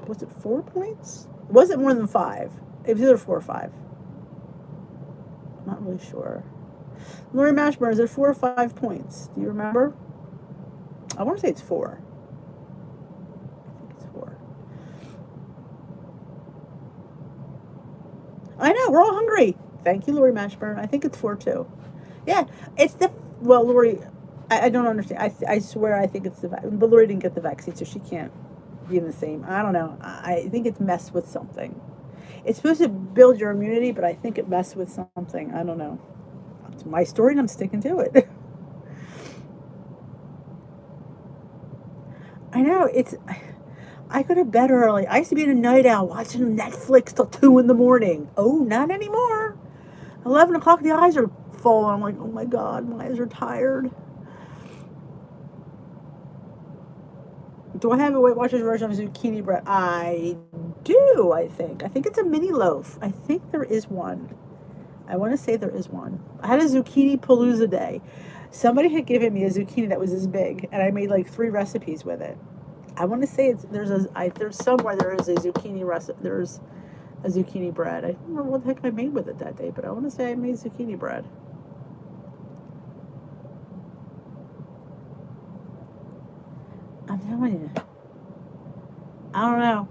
Was it 4 points? It wasn't more than 5. It was either 4 or 5. I'm not really sure. Lori Mashburn, is it 4 or 5 points? Do you remember? I want to say it's 4. I think it's 4. I know, we're all hungry. Thank you, Lori Mashburn. I think it's 4 too. Yeah, it's well, Lori, I don't understand. I swear I think it's the vaccine. But Lori didn't get the vaccine, so she can't be in the same. I don't know. I think it's messed with something. It's supposed to build your immunity, but I think it messed with something. I don't know. It's my story, and I'm sticking to it. I know. I go to bed early. I used to be a night owl watching Netflix till 2 in the morning. Oh, not anymore. 11 o'clock, the eyes are full. I'm like, oh my God, my eyes are tired. Do I have a Weight Watchers version of zucchini bread? I do, I think. I think it's a mini loaf. I think there is one. I want to say there is one. I had a zucchini palooza day. Somebody had given me a zucchini that was this big, and I made like 3 recipes with it. I want to say there's somewhere there is a zucchini recipe. There's a zucchini bread. I don't remember what the heck I made with it that day, but I want to say I made zucchini bread. I'm telling you. I don't know.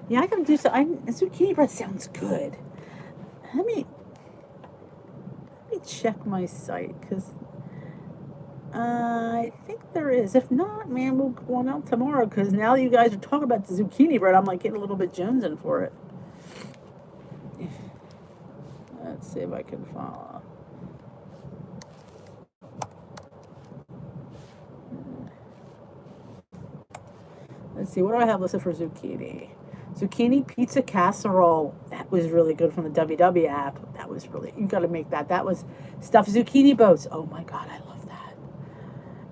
Yeah, I gotta do so. Zucchini bread sounds good. Let me check my site, because I think there is. If not, man, we'll go on out tomorrow, because now you guys are talking about the zucchini bread, I'm like getting a little bit jonesing for it. Let's see if I can follow. Let's see, what do I have listed for zucchini? Zucchini pizza casserole. That was really good from the WW app. That was really, you got to make that. That was stuffed zucchini boats. Oh my God, I love that.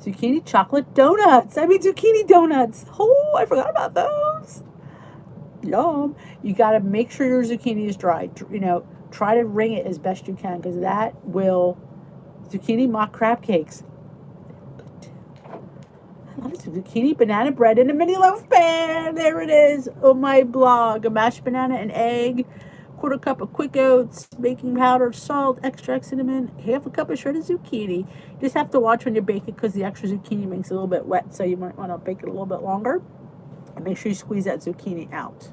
Zucchini chocolate donuts. I mean, zucchini donuts. Oh, I forgot about those. Yum. You got to make sure your zucchini is dry. Try to wring it as best you can, because that will, zucchini mock crab cakes. A lot of zucchini, banana bread, and a mini loaf pan. There it is on my blog. A mashed banana and egg, quarter cup of quick oats, baking powder, salt, extract cinnamon, half a cup of shredded zucchini. You just have to watch when you bake it because the extra zucchini makes it a little bit wet, so you might want to bake it a little bit longer. And make sure you squeeze that zucchini out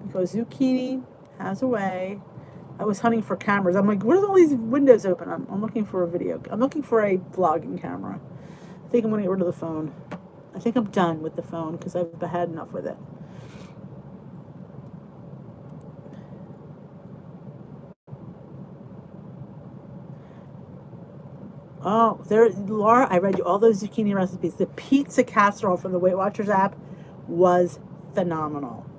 because zucchini has a way. I was hunting for cameras. I'm like, what are all these windows open? I'm looking for a video. I'm looking for a vlogging camera. I think I'm going to get rid of the phone. I think I'm done with the phone because I've had enough with it. Oh, there, Laura, I read you all those zucchini recipes. The pizza casserole from the Weight Watchers app was phenomenal.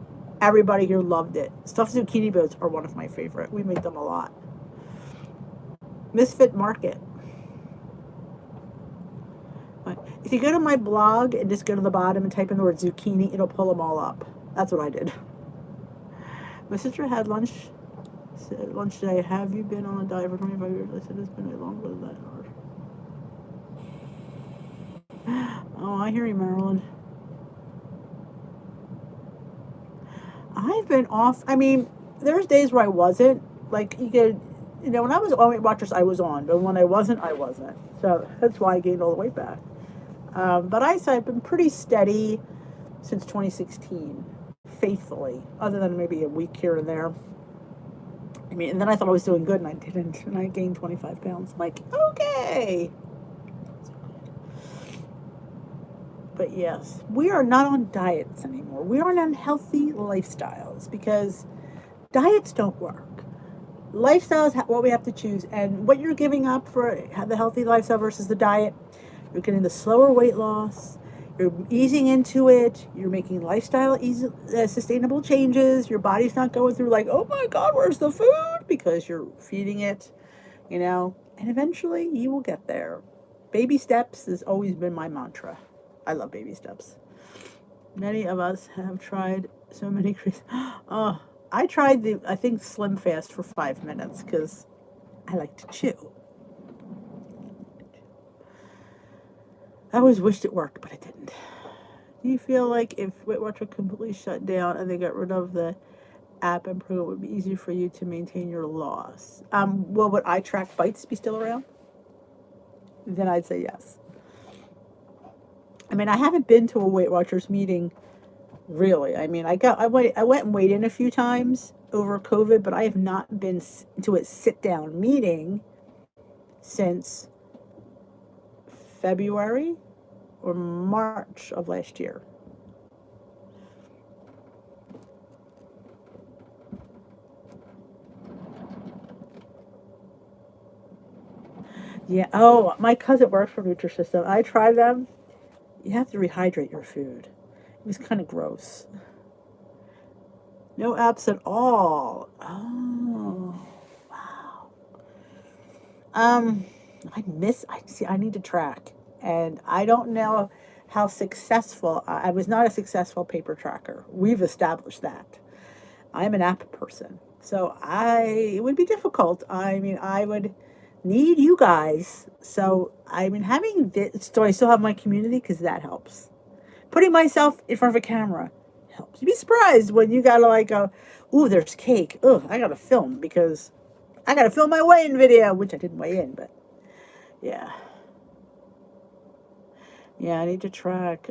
Everybody here loved it. Stuffed zucchini boats are one of my favorite. We make them a lot. Misfit Market. If you go to my blog and just go to the bottom and type in the word zucchini, it'll pull them all up. That's what I did. My sister had lunch today. Have you been on a diet for 25 years? I said it's been a longer than that. Oh, I hear you, Marilyn. I've been off. I mean, there's days where I wasn't. Like, when I was on Weight Watchers, I was on. But when I wasn't, I wasn't. So that's why I gained all the weight back. But I've been pretty steady since 2016, faithfully, other than maybe a week here and there. I mean, and then I thought I was doing good, and I didn't. And I gained 25 pounds. I'm like, okay. But yes, we are not on diets anymore. We are on healthy lifestyles because diets don't work. Lifestyle is what we have to choose. And what you're giving up for the healthy lifestyle versus the diet, you're getting the slower weight loss. You're easing into it. You're making lifestyle sustainable changes. Your body's not going through like, oh my God, where's the food? Because you're feeding it, and eventually you will get there. Baby steps has always been my mantra. I love baby steps. Many of us have tried so many Oh, I tried I think Slim Fast for 5 minutes because I like to chew. I always wished it worked, but it didn't. Do you feel like if Weight Watcher completely shut down and they got rid of the app and program, it would be easier for you to maintain your loss? Well, would iTrack Bites be still around? Then I'd say yes. I mean, I haven't been to a Weight Watchers meeting, really. I mean, I went and weighed in a few times over COVID, but I have not been to a sit-down meeting since February or March of last year. Yeah. Oh, my cousin works for Nutrisystem. I try them. You have to rehydrate your food. It was kind of gross. No apps at all. Oh, wow. I need to track. And I don't know how successful, I was not a successful paper tracker. We've established that. I'm an app person. So it would be difficult. I mean, I would need you guys. So, I mean, having this, do I still have my community? Because that helps. Putting myself in front of a camera helps. You'd be surprised when you gotta go, ooh, there's cake. Ugh, I gotta film because I gotta film my weigh-in video, which I didn't weigh in, but yeah. Yeah, I need to track.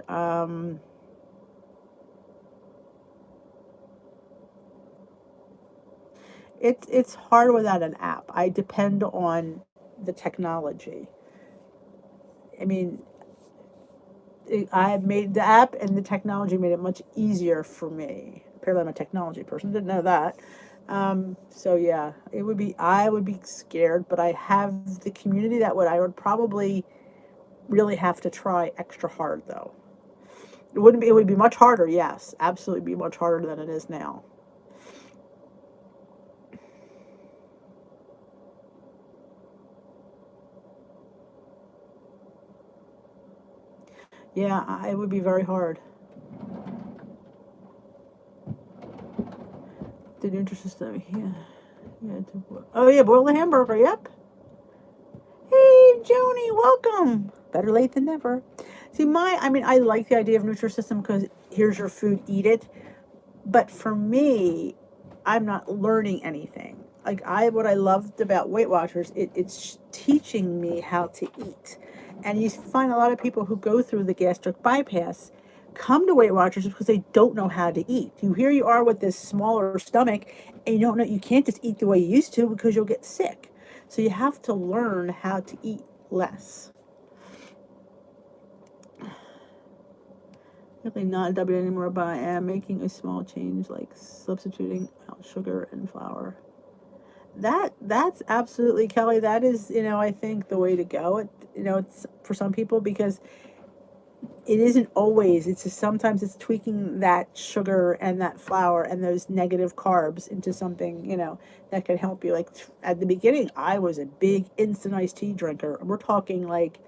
It's hard without an app. I depend on the technology. I mean, I made the app and the technology made it much easier for me. Apparently, I'm a technology person. Didn't know that. So yeah, I would be scared, but I have the community I would probably really have to try extra hard though. It would be much harder. Yes, absolutely be much harder than it is now. Yeah, it would be very hard. The Nutrisystem, yeah. Oh yeah, boil the hamburger. Yep. Hey, Joni, welcome. Better late than never. See, I mean, I like the idea of Nutrisystem because here's your food, eat it. But for me, I'm not learning anything. Like what I loved about Weight Watchers, it's teaching me how to eat. And you find a lot of people who go through the gastric bypass come to Weight Watchers because they don't know how to eat. Here you are with this smaller stomach, and you don't know, you can't just eat the way you used to because you'll get sick. So you have to learn how to eat less. Really not a W anymore, but I am making a small change, like substituting out sugar and flour. That's absolutely, Kelly. That is, I think the way to go. It's for some people because it isn't always. It's just sometimes it's tweaking that sugar and that flour and those negative carbs into something, that can help you. Like at the beginning, I was a big instant iced tea drinker. We're talking like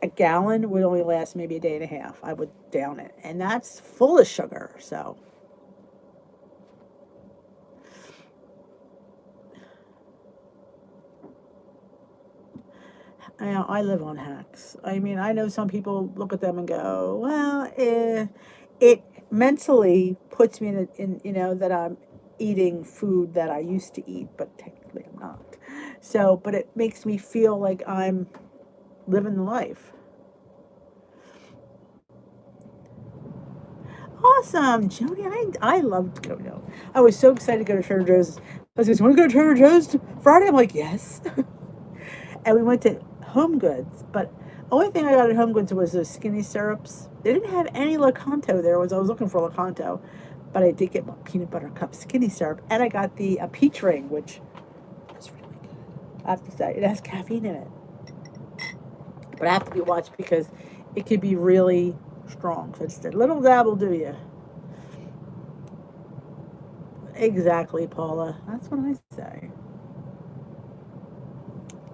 a gallon would only last maybe a day and a half. I would down it. And that's full of sugar. So I live on hacks. I mean, I know some people look at them and go, well, it mentally puts me that I'm eating food that I used to eat, but technically I'm not. So, but it makes me feel like I'm living the life. Awesome, Jody. I loved going out. I was so excited to go to Trader Joe's. I was like, you want to go to Trader Joe's Friday? I'm like, yes. And we went to Home Goods, but the only thing I got at Home Goods was those skinny syrups. They didn't have any Lakanto there. I was looking for Lakanto, but I did get my peanut butter cup skinny syrup, and I got the peach ring, which was really good. I have to say, it has caffeine in it, but I have to be watched because it could be really strong. So it's a little dab will do you. Exactly, Paula. That's what I say.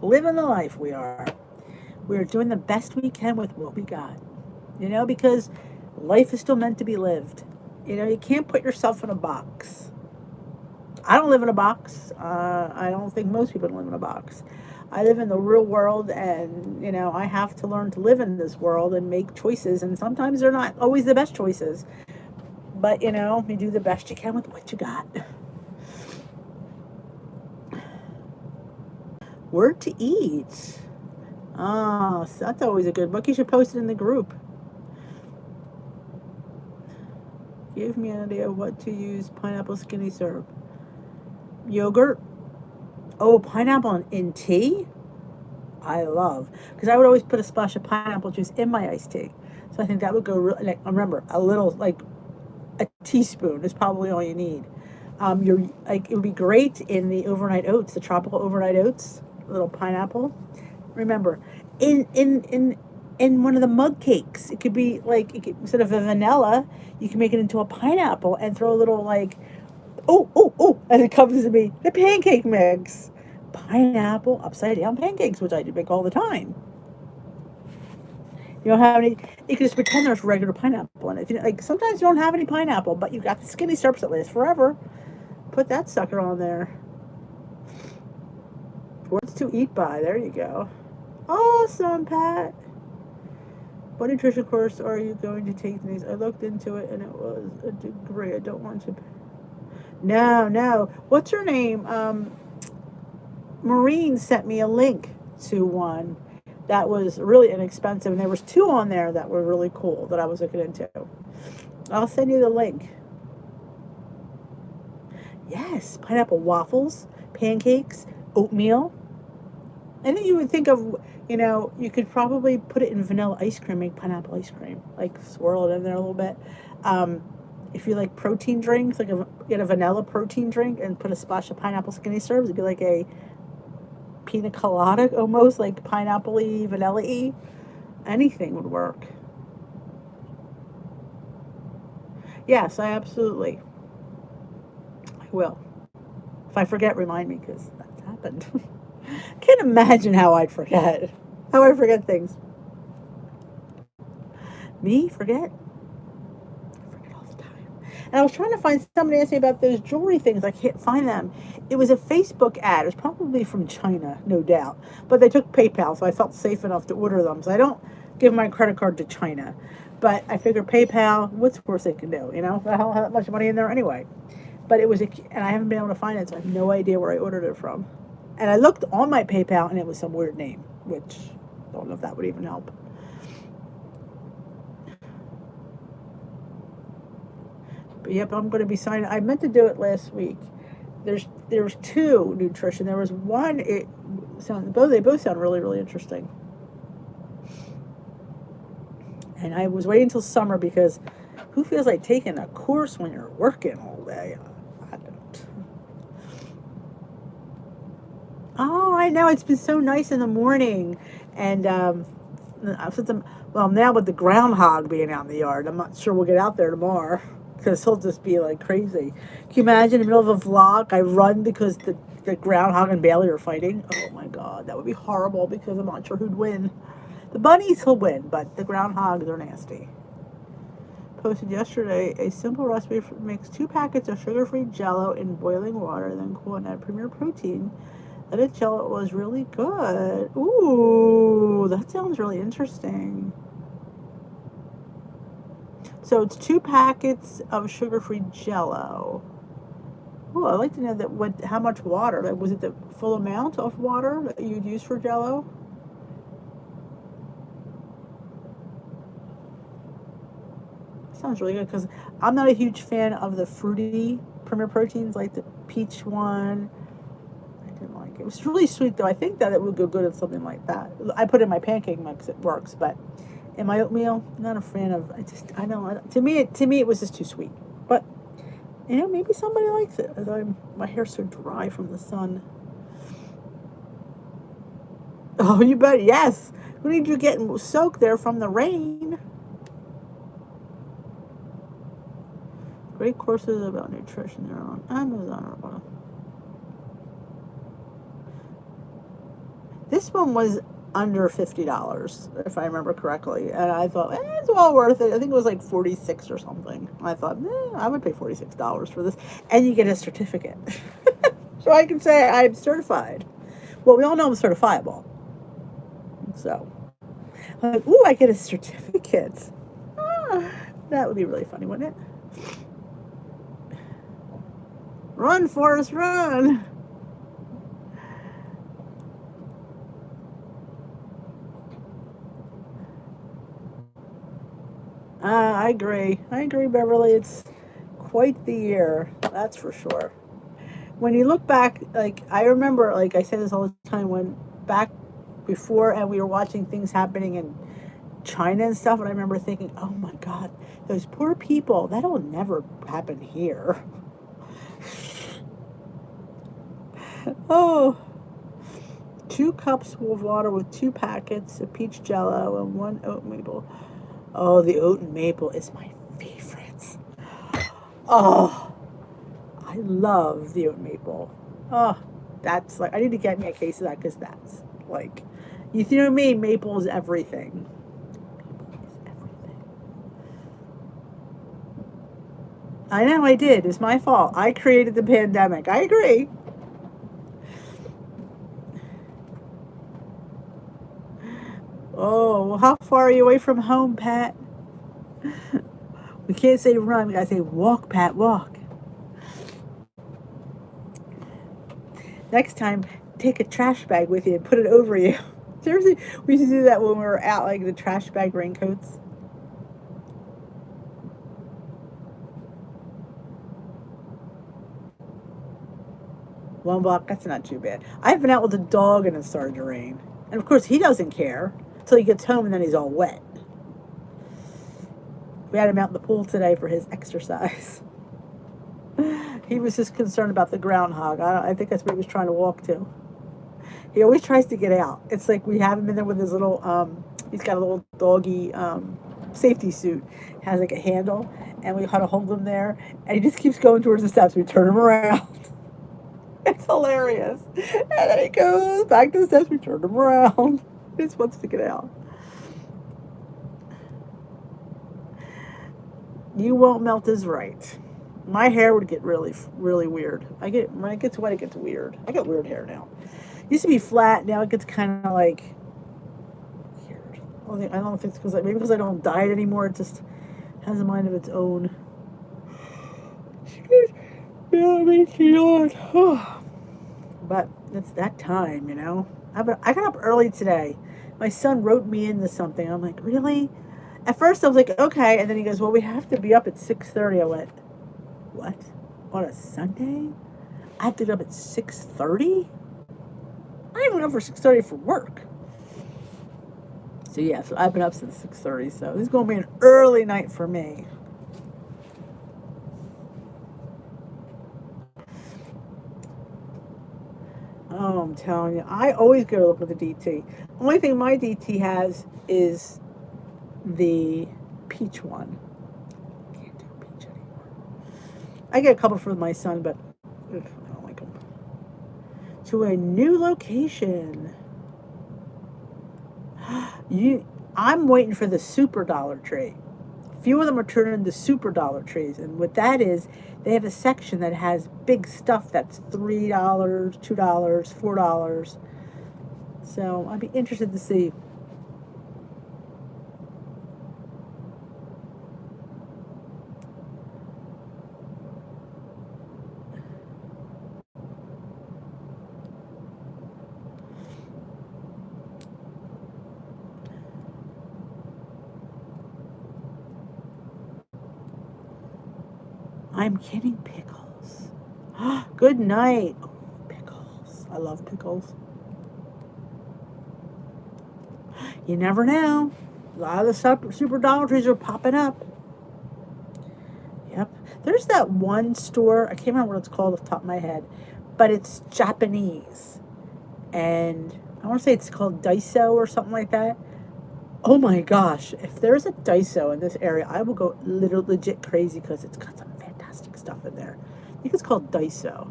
Living the life we are. We're doing the best we can with what we got. Because life is still meant to be lived. You can't put yourself in a box. I don't live in a box. I don't think most people live in a box. I live in the real world, and I have to learn to live in this world and make choices, and sometimes they're not always the best choices, but you do the best you can with what you got. Word to eat. Oh, so that's always a good book. You should post it in the group. Give me an idea of what to use. Pineapple skinny syrup. Yogurt. Oh, pineapple in tea? I love. Because I would always put a splash of pineapple juice in my iced tea. So I think that would go really, like, remember, a little, like a teaspoon is probably all you need. It would be great in the overnight oats, the tropical overnight oats, a little pineapple. Remember, in one of the mug cakes, it could be like, instead of a vanilla, you can make it into a pineapple and throw a little and it comes to me, the pancake mix. Pineapple upside down pancakes, which I do make all the time. You don't have any, you can just pretend there's regular pineapple in it. Sometimes you don't have any pineapple, but you got the skinny syrups that last forever. Put that sucker on there. Words to eat by. There you go. Awesome, Pat. What nutrition course are you going to take, Denise? I looked into it and it was a degree. I don't want to. No. What's her name? Maureen sent me a link to one that was really inexpensive, and there was 2 on there that were really cool that I was looking into. I'll send you the link. Yes, pineapple waffles, pancakes, oatmeal. And then you would think of, you could probably put it in vanilla ice cream, make pineapple ice cream, like swirl it in there a little bit. If you like protein drinks, get a vanilla protein drink and put a splash of pineapple skinny syrup, it'd be like a pina colada, almost like pineapple-y, vanilla-y. Anything would work. Yes, I absolutely. I will. If I forget, remind me, because that's happened. Can't imagine how I'd forget. How I forget things. Me? Forget? I forget all the time. And I was trying to find, somebody asked me about those jewelry things. I can't find them. It was a Facebook ad. It was probably from China, no doubt. But they took PayPal, so I felt safe enough to order them. So I don't give my credit card to China. But I figured PayPal, what's the worst they can do? You know, I don't have that much money in there anyway. But it was, and I haven't been able to find it, so I have no idea where I ordered it from. And I looked on my PayPal, and it was some weird name, which I don't know if that would even help. But yep, I'm going to be signing. I meant to do it last week. There's two nutrition. There was one. They both sound really, really interesting. And I was waiting until summer because who feels like taking a course when you're working all day? I don't. Oh, I know. It's been so nice in the morning. And now with the groundhog being out in the yard, I'm not sure we'll get out there tomorrow because he'll just be like crazy. Can you imagine in the middle of a vlog, I run because the groundhog and Bailey are fighting? Oh my God, that would be horrible because I'm not sure who'd win. The bunnies will win, but the groundhogs are nasty. Posted yesterday a simple recipe for mix 2 packets of sugar-free Jell-O in boiling water, then cool and add Premier Protein. Let it chill. It was really good. Ooh, that sounds really interesting. So it's 2 packets of sugar-free Jell-O. Oh, I'd like to know how much water. Like, was it the full amount of water that you'd use for Jell-O? Sounds really good because I'm not a huge fan of the fruity Premier Proteins, like the peach one. I didn't like it. It was really sweet though. I think that it would go good in something like that. I put it in my pancake mix; it works. But in my oatmeal, I'm not a fan of. To me it was just too sweet. But you know, maybe somebody likes it. My hair's so dry from the sun. Oh, you bet. Yes. Who need you getting soaked there from the rain? Great courses about nutrition. They're on Amazon. This one was under $50, if I remember correctly. And I thought, it's well worth it. I think it was like $46 or something. I thought, I would pay $46 for this. And you get a certificate. So I can say I'm certified. Well, we all know I'm certifiable. So, I'm like, ooh, I get a certificate. That would be really funny, wouldn't it? Run, Forrest, run! I agree. Beverly. It's quite the year, that's for sure. When you look back, like, I remember, like I say this all the time, when back before and we were watching things happening in China and stuff, and I remember thinking, oh my God, those poor people, that'll never happen here. Oh, 2 cups of water with 2 packets of peach Jell-O and 1 oat maple. Oh, the oat and maple is my favorite. Oh, I love the oat maple. Oh, that's like, I need to get me a case of that because that's like, you know me, maple is everything. I know I did. It's my fault. I created the pandemic. I agree. Oh, well, how far are you away from home, Pat? We can't say run. We gotta say walk, Pat, walk. Next time, take a trash bag with you and put it over you. Seriously, we used to do that when we were out, like the trash bag raincoats. One block, that's not too bad. I've been out with a dog and it started to rain. And of course, he doesn't care until he gets home and then he's all wet. We had him out in the pool today for his exercise. He was just concerned about the groundhog. I think that's what he was trying to walk to. He always tries to get out. It's like we have him in there with his little, he's got a little doggy safety suit. Has like a handle, and we kind of hold him there. And he just keeps going towards the steps. We turn him around. It's hilarious. And then he goes back to the steps. We turn him around. He just wants to get out. You won't melt is right. My hair would get really, really weird. When it gets wet, it gets weird. I get weird hair now. It used to be flat. Now it gets kind of like weird. I don't think it's because maybe because I don't diet anymore. It just has a mind of its own. But it's that time, you know. I got up early today. My son wrote me into something. I'm like, really? At first I was like, okay, and then he goes, well, we have to be up at 6:30. I went, what? On a Sunday? I have to get up at 6:30? I didn't even up for 6:30 for work. So yeah, so I've been up since 6:30. So this is going to be an early night for me. Oh, I'm telling you, I always go to look at the DT. Only thing my DT has is the peach one. Can't do peach anymore. I get a couple for my son, but I don't like them. To a new location. I'm waiting for the super Dollar Tree. A few of them are turning into super Dollar Trees, and what that is, they have a section that has big stuff that's $3, $2, $4. So I'd be interested to see. I'm kidding, pickles. Good night. Oh, pickles. I love pickles. You never know. A lot of the super Dollar Trees are popping up. Yep. There's that one store, I can't remember what it's called off the top of my head, but it's Japanese. And I want to say it's called Daiso or something like that. Oh my gosh. If there's a Daiso in this area, I will go legit crazy because it's got some fantastic stuff in there. I think it's called Daiso.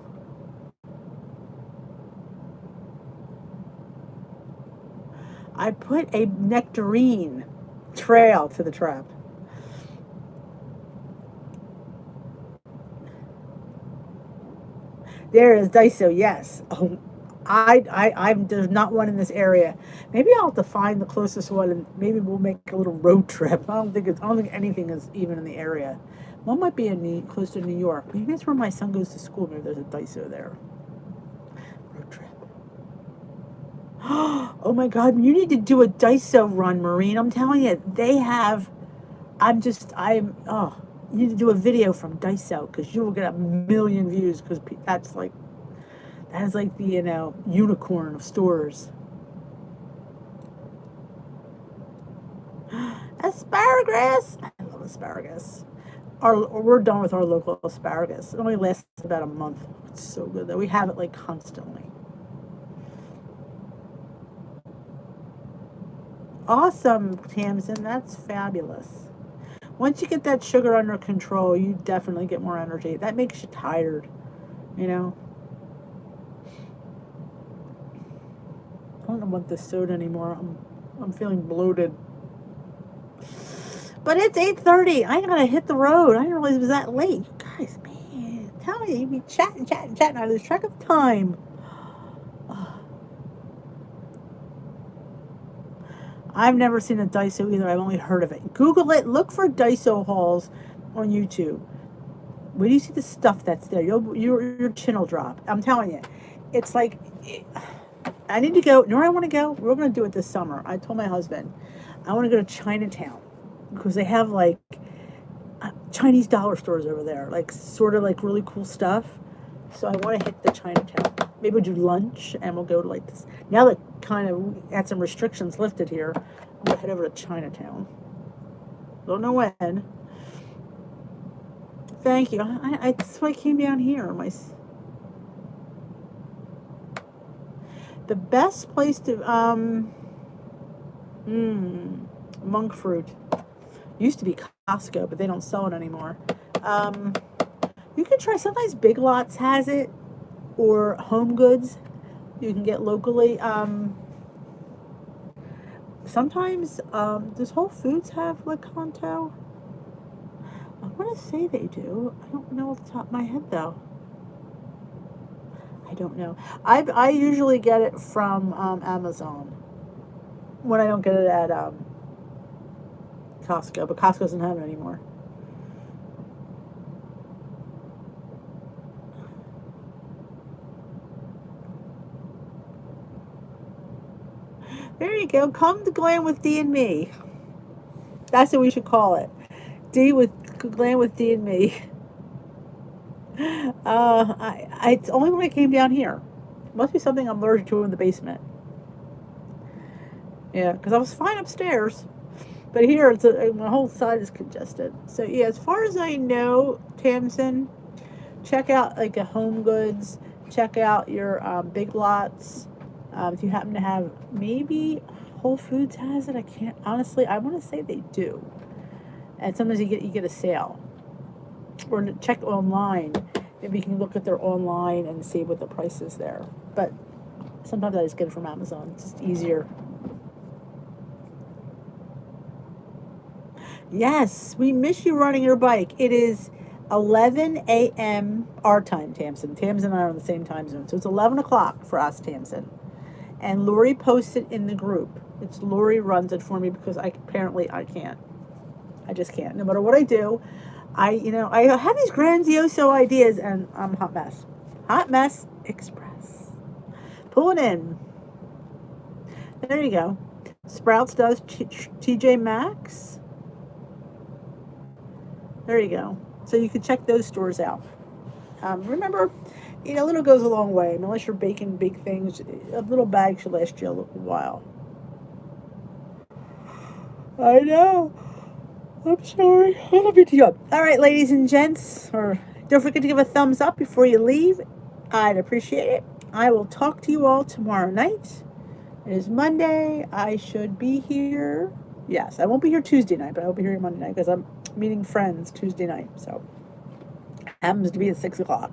I put a nectarine trail to the trap. There is Daiso, yes. Oh, there's not one in this area. Maybe I'll have to find the closest one, and maybe we'll make a little road trip. I don't think anything is even in the area. One might be close to New York. Maybe that's where my son goes to school. Maybe there's a Daiso there. Road trip. Oh my God, you need to do a Daiso run, Maureen. I'm telling you, they have. Oh, you need to do a video from Daiso because you will get a million views because that is like the unicorn of stores. Asparagus. I love asparagus. We're done with our local asparagus. It only lasts about a month. It's so good that we have it like constantly. Awesome, Tamsin. That's fabulous. Once you get that sugar under control, you definitely get more energy. That makes you tired, you know. I don't want this soda anymore. I'm feeling bloated. But it's 8:30. I gotta hit the road. I didn't realize it was that late. You guys, man, tell you be chatting. I lose track of time. I've never seen a Daiso either. I've only heard of it. Google it. Look for Daiso hauls on YouTube. When you see the stuff that's there, your chin will drop. I'm telling you, it's like I need to go. You know where I want to go? We're going to do it this summer. I told my husband I want to go to Chinatown because they have like Chinese dollar stores over there, like sort of like really cool stuff. So I want to hit the Chinatown. Maybe we'll do lunch and we'll go to like this. Now that kind of had some restrictions lifted here, I'm going to head over to Chinatown. Don't know when. Thank you. That's why I came down here. The best place to, monk fruit. Used to be Costco, but they don't sell it anymore. You can try, sometimes Big Lots has it, or Home Goods you can get locally. Sometimes, does Whole Foods have Lakanto? I want to say they do. I don't know off the top of my head, though. I don't know. I usually get it from Amazon when I don't get it at Costco, but Costco doesn't have it anymore. There you go. Come to Glam with D and me. That's what we should call it. Glam with D and me. It's only when I came down here. Must be something I'm allergic to in the basement. Yeah, because I was fine upstairs, but here my whole side is congested. So yeah, as far as I know, Tamsin, check out like a Home Goods. Check out your Big Lots. If you happen to have, maybe Whole Foods has it. I can't honestly. I want to say they do, and sometimes you get a sale. Or check online. Maybe you can look at their online and see what the price is there. But sometimes I just get it from Amazon. It's just easier. Yes, we miss you riding your bike. It is 11 a.m. our time, Tamsin. Tamsin and I are on the same time zone. So it's 11 o'clock for us, Tamsin. And Lori posted in the group. It's Lori runs it for me because apparently I can't. I just can't. No matter what I do, I have these grandiose ideas and I'm a hot mess. Hot mess express. Pull it in. There you go. Sprouts does TJ Maxx. There you go. So you can check those stores out. Remember, a little goes a long way. Unless you're baking big things, a little bag should last you a little while. I know. I'm sorry. I love you too. All right, ladies and gents, don't forget to give a thumbs up before you leave. I'd appreciate it. I will talk to you all tomorrow night. It is Monday. I should be here. Yes, I won't be here Tuesday night, but I will be here Monday night because I'm meeting friends Tuesday night. So happens to be at 6 o'clock.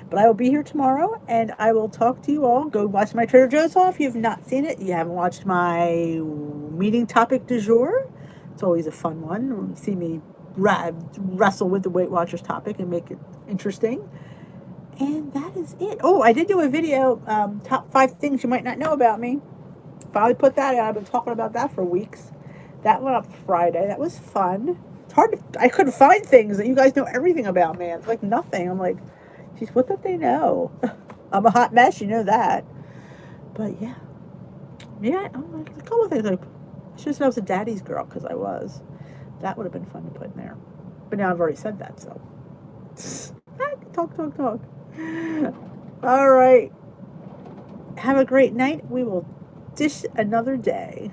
But I will be here tomorrow, and I will talk to you all. Go watch my Trader Joe's haul if you have not seen it. You haven't watched my meeting topic du jour. It's always a fun one. See me wrestle with the Weight Watchers topic and make it interesting. And that is it. Oh, I did do a video, top 5 things you might not know about me. Finally put that out. I've been talking about that for weeks. That went up Friday. That was fun. It's hard I couldn't find things that you guys know everything about, man. It's like nothing. I'm like, geez, what did they know? I'm a hot mess, you know that. But yeah. Yeah, a couple of things. I should have said I was a daddy's girl, because I was. That would have been fun to put in there. But now I've already said that, so. Talk. All right. Have a great night. We will dish another day.